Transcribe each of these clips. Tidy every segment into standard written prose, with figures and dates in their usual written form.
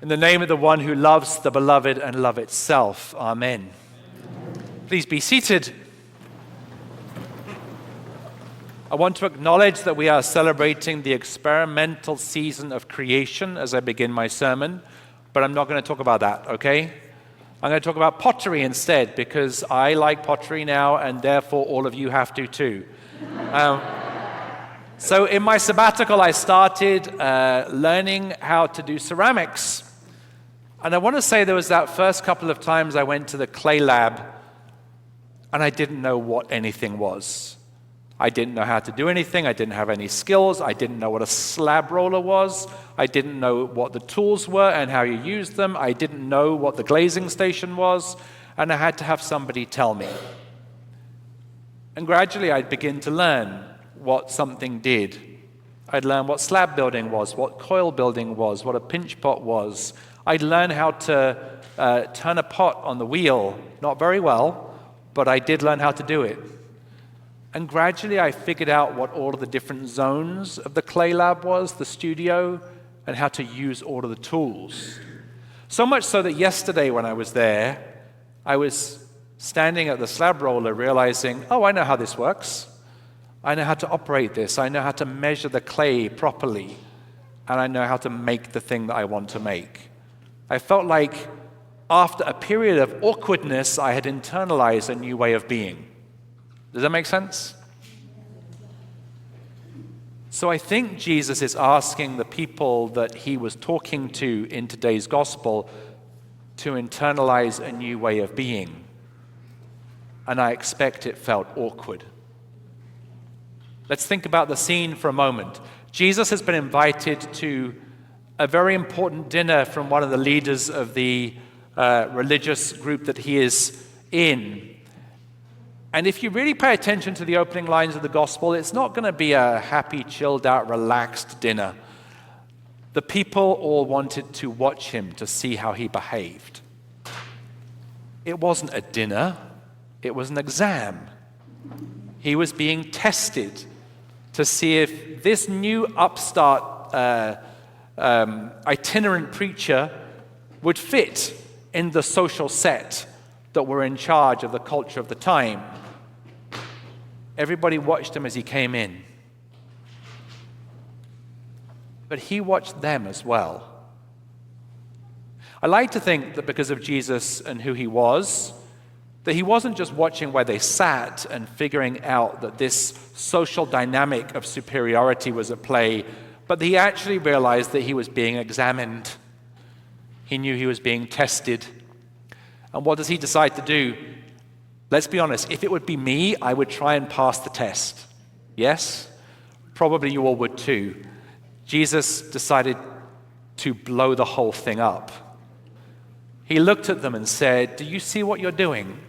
In the name of the one who loves the beloved and love itself. Amen. Please be seated. I want to acknowledge that we are celebrating the experimental season of creation as I begin my sermon, but I'm not going to talk about that, okay? I'm going to talk about pottery instead, because I like pottery now, and therefore all of you have to too. So in my sabbatical, I started learning how to do ceramics. And I want to say there was that first couple of times I went to the clay lab, and I didn't know what anything was. I didn't know how to do anything. I didn't have any skills. I didn't know what a slab roller was. I didn't know what the tools were and how you used them. I didn't know what the glazing station was, and I had to have somebody tell me. And gradually I'd begin to learn what something did. I'd learn what slab building was, what coil building was, what a pinch pot was. I'd learn how to turn a pot on the wheel, not very well, but I did learn how to do it. And gradually I figured out what all of the different zones of the clay lab was, the studio, and how to use all of the tools. So much so that yesterday when I was there, I was standing at the slab roller realizing, oh, I know how this works. I know how to operate this. I know how to measure the clay properly. And I know how to make the thing that I want to make. I felt like after a period of awkwardness, I had internalized a new way of being. Does that make sense? So I think Jesus is asking the people that he was talking to in today's gospel to internalize a new way of being. And I expect it felt awkward. Let's think about the scene for a moment. Jesus has been invited to a very important dinner from one of the leaders of the religious group that he is in. And if you really pay attention to the opening lines of the gospel, it's not going to be a happy, chilled out, relaxed dinner. The people all wanted to watch him to see how he behaved. It wasn't a dinner, it was an exam. He was being tested to see if this new upstart itinerant preacher would fit in the social set that were in charge of the culture of the time. Everybody watched him as he came in. But he watched them as well. I like to think that because of Jesus and who he was, that he wasn't just watching where they sat and figuring out that this social dynamic of superiority was at play, but he actually realized that he was being examined. He knew he was being tested. And what does he decide to do? Let's be honest, if it would be me, I would try and pass the test. Yes? Probably you all would too. Jesus decided to blow the whole thing up. He looked at them and said, do you see what you're doing?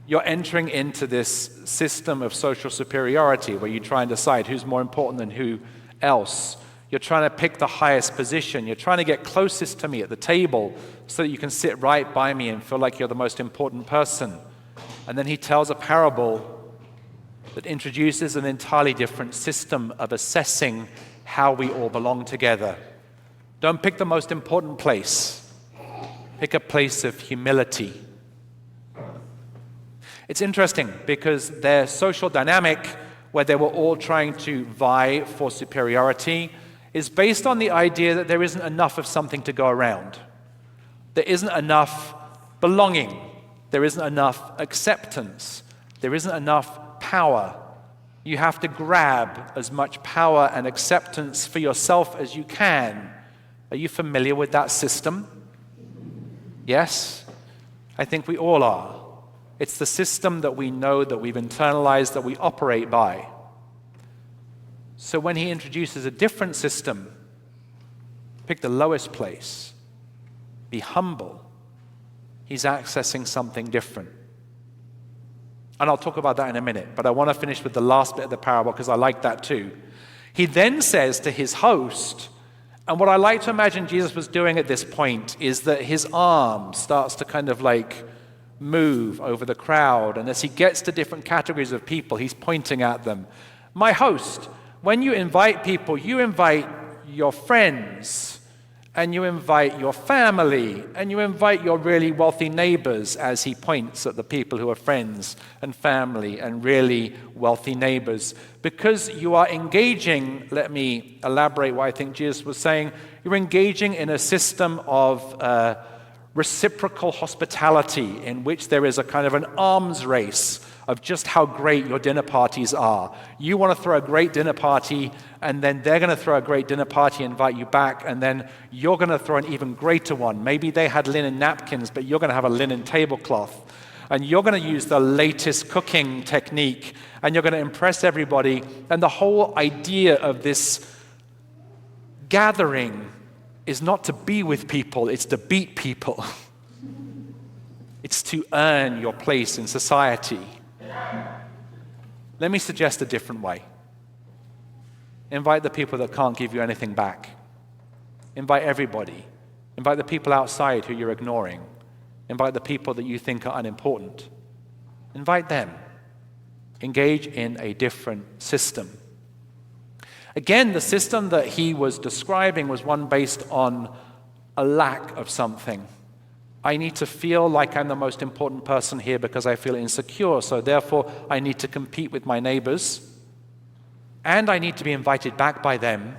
You're entering into this system of social superiority where you try and decide who's more important than who else. You're trying to pick the highest position. You're trying to get closest to me at the table so that you can sit right by me and feel like you're the most important person. And then he tells a parable that introduces an entirely different system of assessing how we all belong together. Don't pick the most important place. Pick a place of humility. It's interesting because their social dynamic, where they were all trying to vie for superiority, is based on the idea that there isn't enough of something to go around. There isn't enough belonging. There isn't enough acceptance. There isn't enough power. You have to grab as much power and acceptance for yourself as you can. Are you familiar with that system? Yes? I think we all are. It's the system that we know, that we've internalized, that we operate by. So when he introduces a different system, pick the lowest place, be humble, he's accessing something different. And I'll talk about that in a minute, but I want to finish with the last bit of the parable because I like that too. He then says to his host, and what I like to imagine Jesus was doing at this point is that his arm starts to kind of like move over the crowd, and as he gets to different categories of people, he's pointing at them. My host, when you invite people, you invite your friends, and you invite your family, and you invite your really wealthy neighbors, as he points at the people who are friends and family and really wealthy neighbors. Because you are engaging, let me elaborate what I think Jesus was saying, you're engaging in a system of reciprocal hospitality in which there is a kind of an arms race of just how great your dinner parties are. You want to throw a great dinner party, and then they're going to throw a great dinner party and invite you back, and then you're going to throw an even greater one. Maybe they had linen napkins, but you're going to have a linen tablecloth. And you're going to use the latest cooking technique, and you're going to impress everybody. And the whole idea of this gathering is not to be with people, it's to beat people. It's to earn your place in society. Let me suggest a different way. Invite the people that can't give you anything back. Invite everybody. Invite the people outside who you're ignoring. Invite the people that you think are unimportant. Invite them. Engage in a different system. Again, the system that he was describing was one based on a lack of something. I need to feel like I'm the most important person here because I feel insecure, so therefore I need to compete with my neighbors, and I need to be invited back by them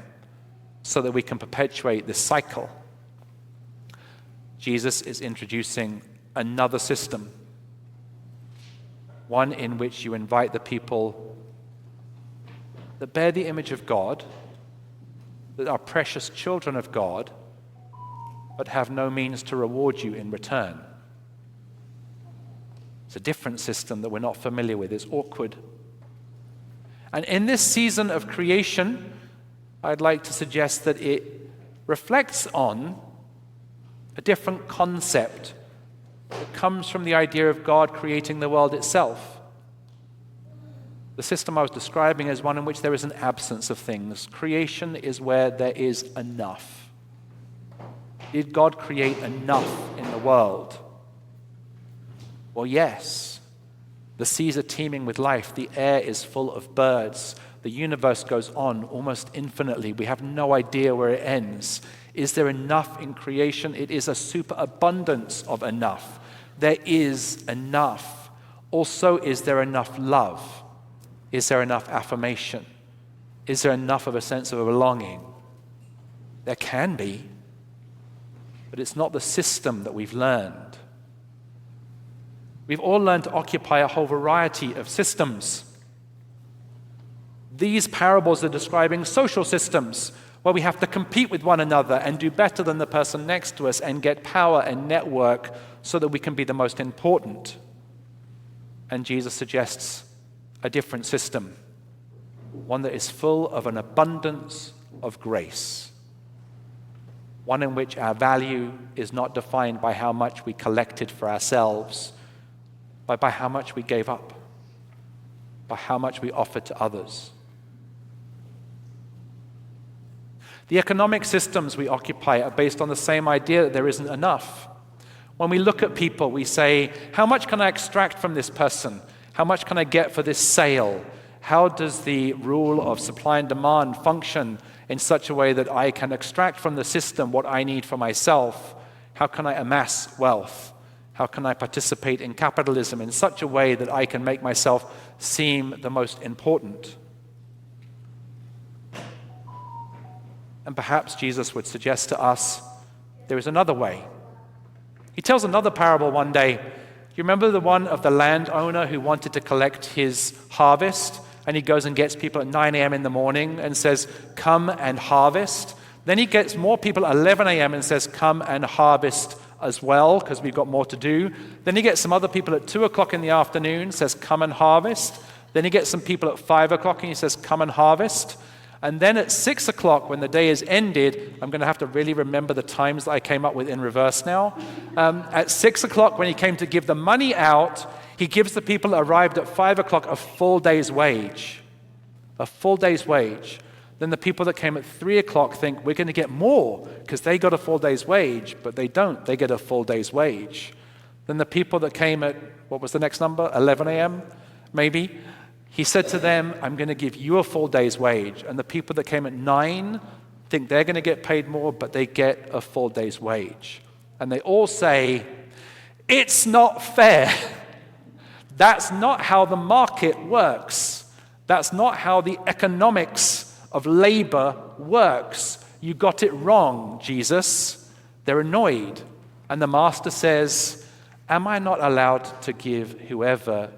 so that we can perpetuate this cycle. Jesus is introducing another system, one in which you invite the people that bear the image of God, that are precious children of God, but have no means to reward you in return. It's a different system that we're not familiar with. It's awkward. And in this season of creation, I'd like to suggest that it reflects on a different concept that comes from the idea of God creating the world itself. The system I was describing is one in which there is an absence of things. Creation is where there is enough. Did God create enough in the world? Well, yes. The seas are teeming with life. The air is full of birds. The universe goes on almost infinitely. We have no idea where it ends. Is there enough in creation? It is a superabundance of enough. There is enough. Also, is there enough love? Is there enough affirmation? Is there enough of a sense of belonging? There can be. But it's not the system that we've learned. We've all learned to occupy a whole variety of systems. These parables are describing social systems where we have to compete with one another and do better than the person next to us and get power and network so that we can be the most important. And Jesus suggests a different system, one that is full of an abundance of grace. One in which our value is not defined by how much we collected for ourselves, but by how much we gave up, by how much we offered to others. The economic systems we occupy are based on the same idea that there isn't enough. When we look at people, we say, how much can I extract from this person? How much can I get for this sale? How does the rule of supply and demand function in such a way that I can extract from the system what I need for myself? How can I amass wealth? How can I participate in capitalism in such a way that I can make myself seem the most important? And perhaps Jesus would suggest to us there is another way. He tells another parable one day. You remember the one of the landowner who wanted to collect his harvest? And he goes and gets people at 9 a.m. in the morning and says, come and harvest. Then he gets more people at 11 a.m. and says, come and harvest as well, because we've got more to do. Then he gets some other people at 2 o'clock in the afternoon, says, come and harvest. Then he gets some people at 5 o'clock and he says, come and harvest. And then at 6 o'clock, when the day is ended, I'm going to have to really remember the times that I came up with in reverse now. At 6 o'clock, when he came to give the money out, he gives the people that arrived at 5 o'clock a full day's wage. A full day's wage. Then the people that came at 3 o'clock think, we're going to get more because they got a full day's wage, but they don't. They get a full day's wage. Then the people that came at, what was the next number? 11 a.m., maybe? He said to them, I'm going to give you a full day's wage. And the people that came at 9 think they're going to get paid more, but they get a full day's wage. And they all say, it's not fair. That's not how the market works. That's not how the economics of labor works. You got it wrong, Jesus. They're annoyed. And the master says, am I not allowed to give whoever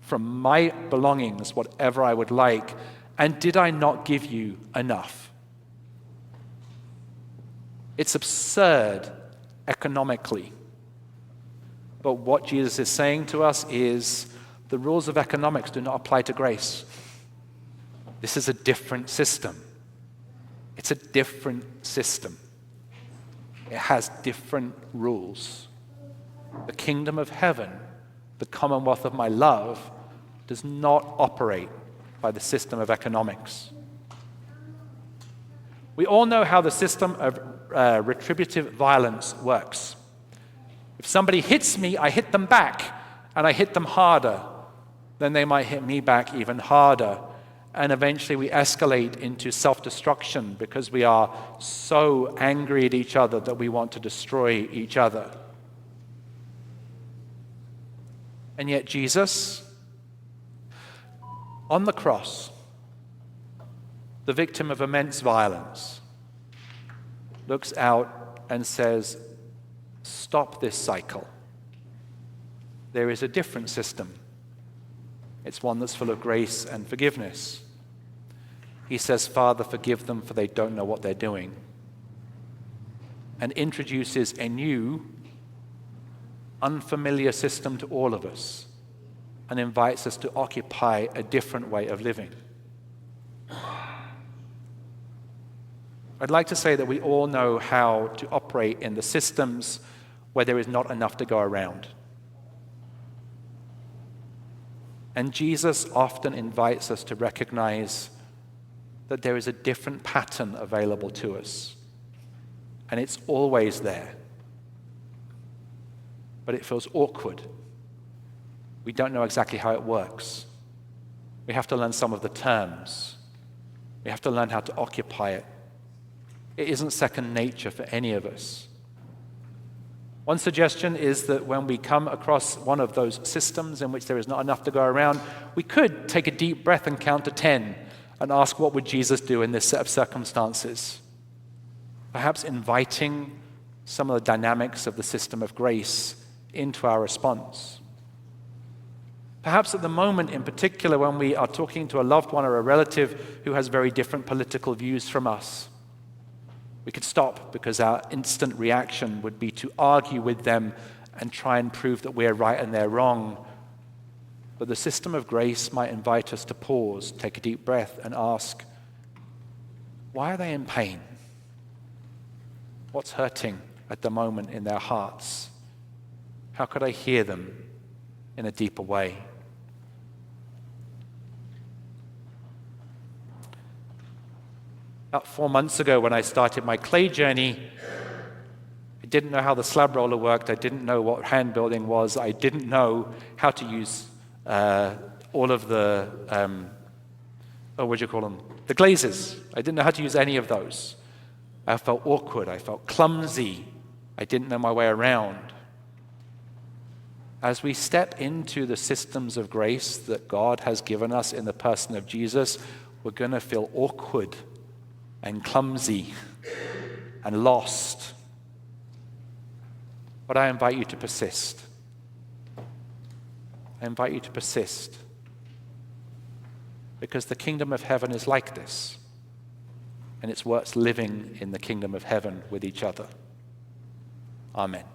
from my belongings whatever I would like? And did I not give you enough? It's absurd economically. But what Jesus is saying to us is the rules of economics do not apply to grace. This is a different system. It's a different system. It has different rules. The kingdom of heaven, the commonwealth of my love, does not operate by the system of economics. We all know how the system of retributive violence works. If somebody hits me, I hit them back, and I hit them harder. Then they might hit me back even harder. And eventually we escalate into self-destruction because we are so angry at each other that we want to destroy each other. And yet Jesus, on the cross, the victim of immense violence, looks out and says, stop this cycle. There is a different system. It's one that's full of grace and forgiveness. He says, Father, forgive them, for they don't know what they're doing. And introduces a new, unfamiliar system to all of us and invites us to occupy a different way of living. I'd like to say that we all know how to operate in the systems where there is not enough to go around. And Jesus often invites us to recognize that there is a different pattern available to us. And it's always there. But it feels awkward. We don't know exactly how it works. We have to learn some of the terms. We have to learn how to occupy it. It isn't second nature for any of us. One suggestion is that when we come across one of those systems in which there is not enough to go around, we could take a deep breath and count to 10 and ask, what would Jesus do in this set of circumstances? Perhaps inviting some of the dynamics of the system of grace into our response. Perhaps at the moment in particular when we are talking to a loved one or a relative who has very different political views from us, we could stop because our instant reaction would be to argue with them and try and prove that we're right and they're wrong. But the system of grace might invite us to pause, take a deep breath, and ask, why are they in pain? What's hurting at the moment in their hearts? How could I hear them in a deeper way? About 4 months ago when I started my clay journey, I didn't know how the slab roller worked. I didn't know what hand building was. I didn't know how to use all of the, the glazes. I didn't know how to use any of those. I felt awkward. I felt clumsy. I didn't know my way around. As we step into the systems of grace that God has given us in the person of Jesus, we're going to feel awkward and clumsy and lost. But I invite you to persist. I invite you to persist. Because the kingdom of heaven is like this. And it's worth living in the kingdom of heaven with each other. Amen.